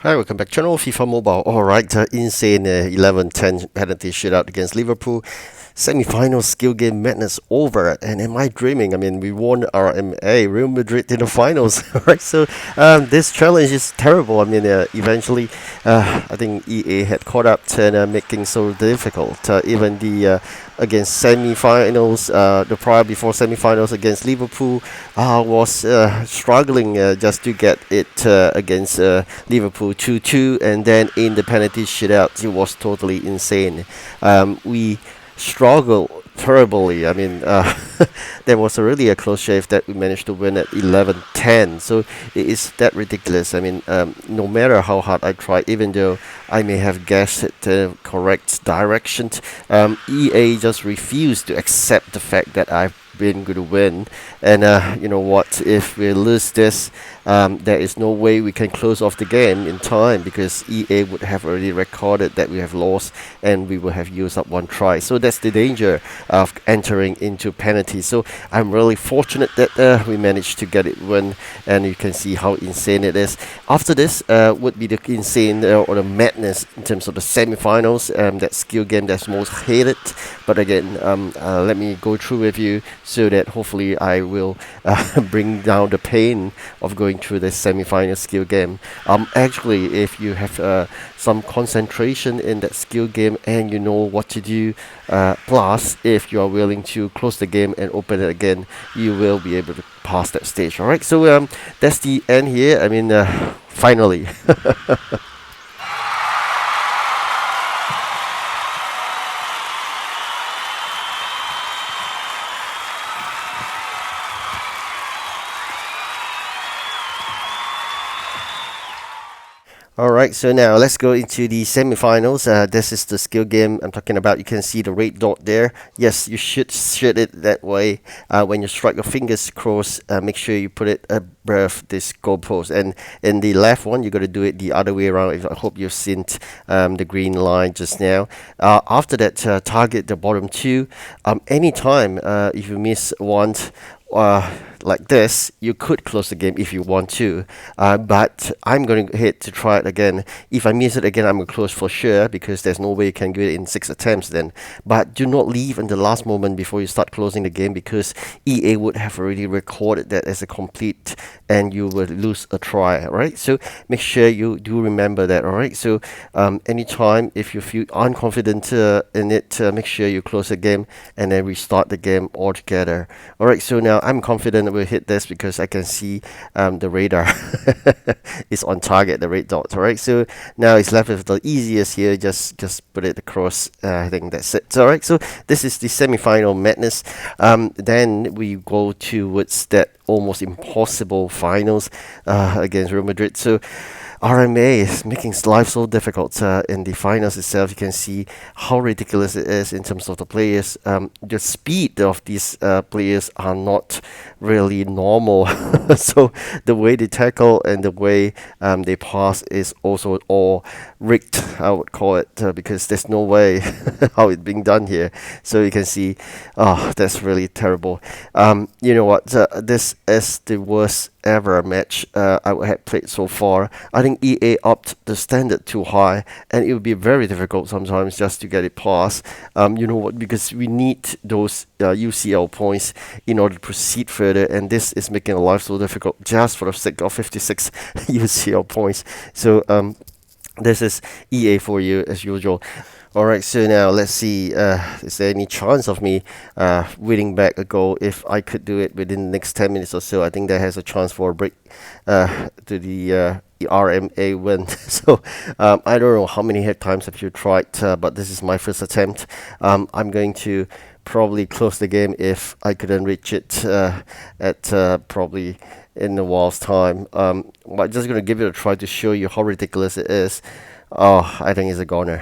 Hi, welcome back. Channel FIFA Mobile. All right, insane 11-10 penalty shootout against Liverpool. Semi-final skill game madness over. And am I dreaming? I mean, we won RMA, Real Madrid in the finals, right? So this challenge is terrible. I mean, eventually, I think EA had caught up and making so difficult. Even the against semi-finals, the prior before semi-finals against Liverpool, was struggling just to get it against Liverpool 2-2, and then in the penalty shootout, it was totally insane. We struggled terribly. I mean, there was really a close shave that we managed to win at 11-10. So it is that ridiculous. I mean, no matter how hard I tried, even though I may have guessed it the correct direction, EA just refused to accept the fact that I've been going to win. And you know what? If we lose this, there is no way we can close off the game in time because EA would have already recorded that we have lost and we will have used up one try. So that's the danger of entering into penalties. So I'm really fortunate that we managed to get it win, and you can see how insane it is. After this would be the insane or the madness in terms of the semi-finals. That skill game that's most hated. But again, let me go through with you so that hopefully I will bring down the pain of going through this semi-final skill game. Actually, if you have some concentration in that skill game and you know what to do, plus if you are willing to close the game and open it again, you will be able to pass that stage. All right, so that's the end here. I mean, finally. All right, so now let's go into the semi-finals. This is the skill game I'm talking about. You can see the red dot there. Yes, you should shoot it that way. When you strike your fingers across, make sure you put it above this goalpost. And in the left one, you got to do it the other way around. I hope you've seen the green line just now. After that, target the bottom two. Anytime if you miss one, like this, you could close the game if you want to. But I'm going to hit to try it again. If I miss it again, I'm going to close for sure because there's no way you can do it in 6 attempts then. But do not leave in the last moment before you start closing the game because EA would have already recorded that as a complete and you will lose a try, right? So make sure you do remember that, all right? So anytime if you feel unconfident in it, make sure you close the game and then restart the game altogether. All right, so now I'm confident we'll hit this because I can see the radar is on target, the red dot. All right, so now it's left with the easiest here. Just put it across. I think that's it. All right, so this is the semi-final madness. Then we go towards that almost impossible finals against Real Madrid. So RMA is making life so difficult in the finals itself. You can see how ridiculous it is in terms of the players. The speed of these players are not really normal. So the way they tackle and the way they pass is also all rigged, I would call it, because there's no way how it's being done here. So you can see, oh, that's really terrible. You know what? This is the worst ever match I had played so far. I think EA upped the standard too high, and it would be very difficult sometimes just to get it past. You know what? Because we need those UCL points in order to proceed further, and this is making life so difficult just for the sake of 56 UCL points. So this is EA for you as usual. All right, so now let's see. Is there any chance of me winning back a goal if I could do it within the next 10 minutes or so? I think that has a chance for a break to the RMA win. So I don't know how many times have you tried, but this is my first attempt. I'm going to probably close the game if I couldn't reach it at probably in a while's time. But just going to give it a try to show you how ridiculous it is. Oh, I think it's a goner.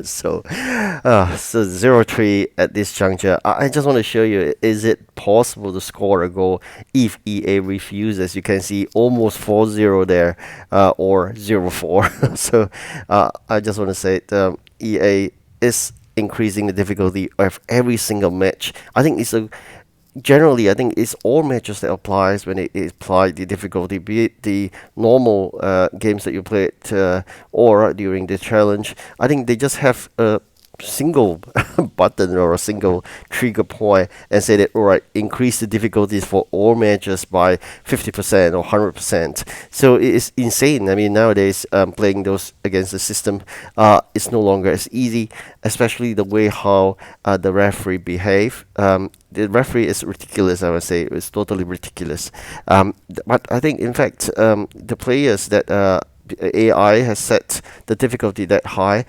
So 0-3 at this juncture. I just want to show you, is it possible to score a goal if EA refuses? You can see almost 4-0 there, or 0-4. So I just want to say EA is increasing the difficulty of every single match. I think it's a generally, I think it's all matches that applies when it apply the difficulty, be it the normal games that you play it or during the challenge. I think they just have a single button or a single trigger point and say that all right, increase the difficulties for all matches by 50% or 100%. So it is insane. I mean, nowadays playing those against the system, it's no longer as easy, especially the way how the referee behave. The referee is ridiculous. I would say it's totally ridiculous. But I think, in fact, the players that AI has set the difficulty that high.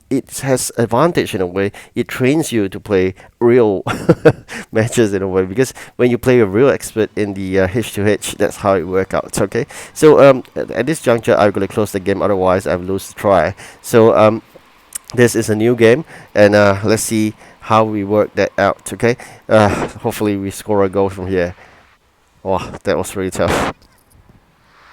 It has advantage in a way. It trains you to play real matches in a way because when you play a real expert in the H2H, that's how it works out. Okay, so at this juncture, I'm gonna close the game. Otherwise, I've lose the try. So this is a new game, and let's see how we work that out. Okay, hopefully we score a goal from here. Oh, that was really tough.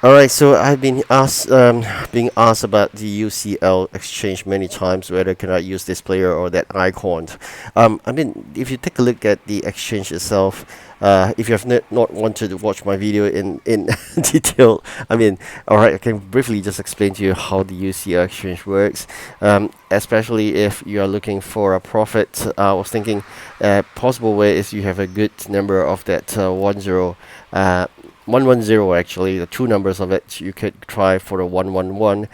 All right, so I've being asked about the UCL exchange many times, whether can I use this player or that icon. I mean, if you take a look at the exchange itself, if you have not wanted to watch my video in detail, I mean, all right, I can briefly just explain to you how the UCL exchange works. Especially if you are looking for a profit, I was thinking, possible way is you have a good number of that 1-0. 110 actually, the two numbers of it you could try for the 111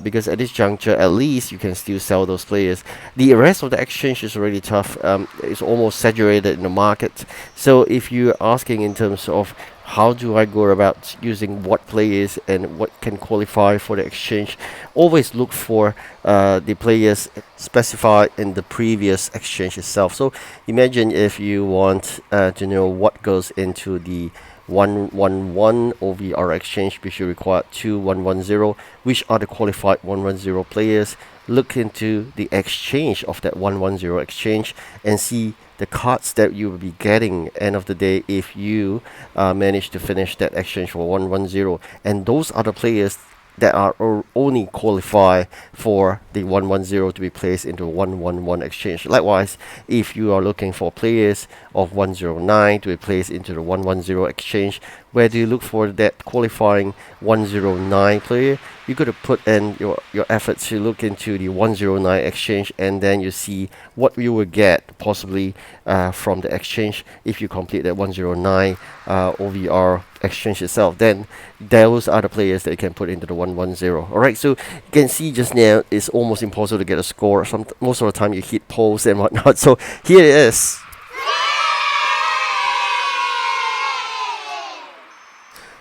because at this juncture at least you can still sell those players. The rest of the exchange is really tough. It's almost saturated in the market. So if you're asking in terms of how do I go about using what players and what can qualify for the exchange, always look for the players specified in the previous exchange itself. So imagine if you want to know what goes into the 111 OVR exchange, which you require two 110, which are the qualified 110 players. Look into the exchange of that 110 exchange and see the cards that you will be getting end of the day if you manage to finish that exchange for 110. And those are the players that are only qualify for the 110 to be placed into 111 exchange. Likewise, if you are looking for players of 109 to be placed into the 110 exchange, where do you look for that qualifying 109 player? You got to put in your efforts to look into the 109 exchange, and then you see what you will get possibly from the exchange if you complete that 109 OVR exchange itself. Then those are the players that you can put into the 110. All right, so you can see just now it's almost impossible to get a score. Most of the time you hit poles and whatnot. So here it is.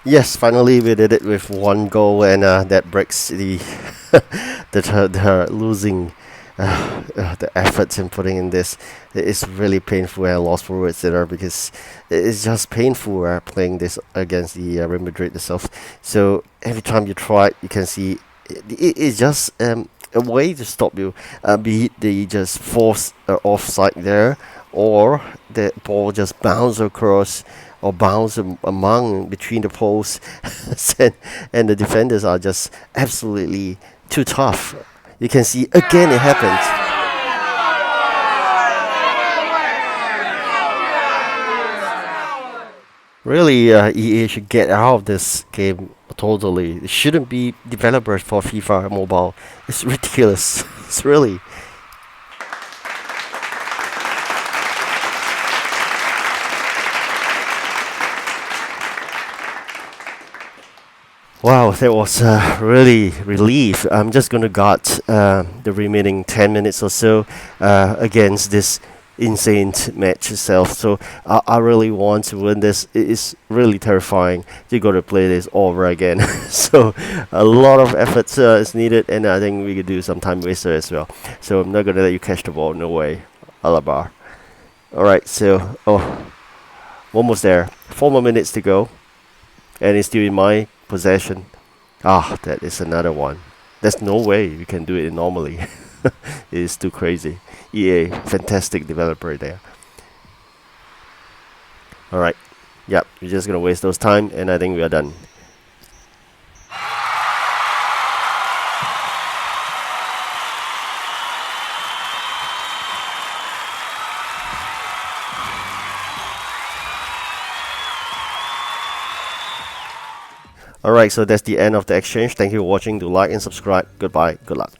Yes, finally we did it with one goal, and that breaks the the losing the efforts in putting in this. It is really painful, and I lost for words there because it's just painful playing this against the Real Madrid itself. So every time you try, you can see it's just a way to stop you, be it the just force offside there, or the ball just bounce across or bounce among between the posts, and the defenders are just absolutely too tough. You can see again it happens. Really, EA should get out of this game totally. It shouldn't be developers for FIFA Mobile. It's ridiculous. It's really. Wow, that was really relief. I'm just gonna guard the remaining 10 minutes or so against this insane match itself. So I really want to win this. It is really terrifying to go to play this over again. So a lot of effort is needed, and I think we could do some time waster as well. So I'm not gonna let you catch the ball. No way, Alabar. All right, so almost there. 4 more minutes to go, and it's still in my possession. Ah, that is another one. There's no way we can do it normally. It is too crazy. EA, fantastic developer there. Alright. Yep, we're just gonna waste those time, and I think we are done. Alright, so that's the end of the exchange. Thank you for watching. Do like and subscribe. Goodbye. Good luck.